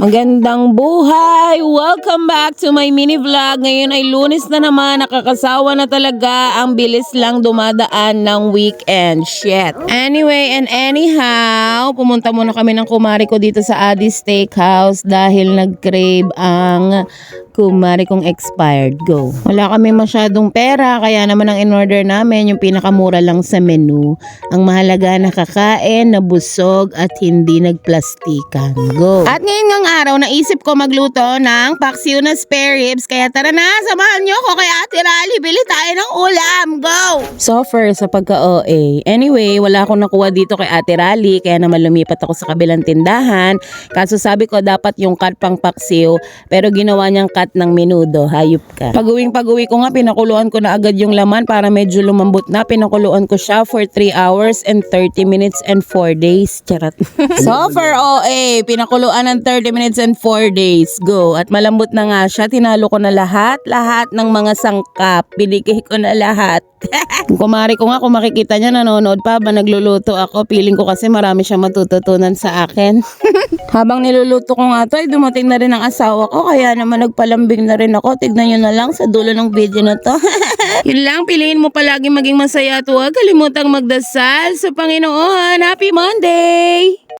Magandang buhay! Welcome back to my mini vlog. Ngayon ay Lunes na naman. Nakakasawa na talaga. Ang bilis lang dumadaan ng weekend. Shit. Anyway and anyhow, pumunta muna kami ng kumari ko dito sa Adi Steakhouse dahil nag-crave ang kumari kong expired. Go. Wala kami masyadong pera kaya naman ang in-order namin yung pinakamura lang sa menu. Ang mahalaga nakakain, nabusog at hindi nagplastikan. Go. At ngayon ngang araw naisip ko magluto ng paksiw na spare ribs kaya tara na, samahan nyo ko kay Ate Rally. Bili tayo ng ulam. Go. So first sa pagka-OA. Anyway, wala akong nakuha dito kay Ate Rally kaya naman lumipat ako sa kabilang tindahan. Kaso sabi ko dapat yung cut pang paksiw pero ginawa niyang cut ng menudo. Hayop ka. Pag-uwi ko nga, pinakuluan ko na agad yung laman para medyo lumambot na. Pinakuluan ko siya for 3 hours and 30 minutes and 4 days. Charot. So for OA, pinakuluan ng 30 minutes and 4 days. Go. At malambot na nga siya. Tinalo ko na lahat ng mga sangkap. Binikih ko na lahat. Kumari ko nga, kung makikita niya, nanonood pa ba nagluluto ako. Feeling ko kasi marami siya matututunan sa akin. Habang niluluto ko nga to, ay dumating na rin ang asawa ko. Kaya naman nagpalambing na rin ako. Tignan nyo na lang sa dulo ng video na to. Yun lang, piliin mo palagi maging masaya at huwag kalimutang magdasal sa Panginoon. Happy Monday!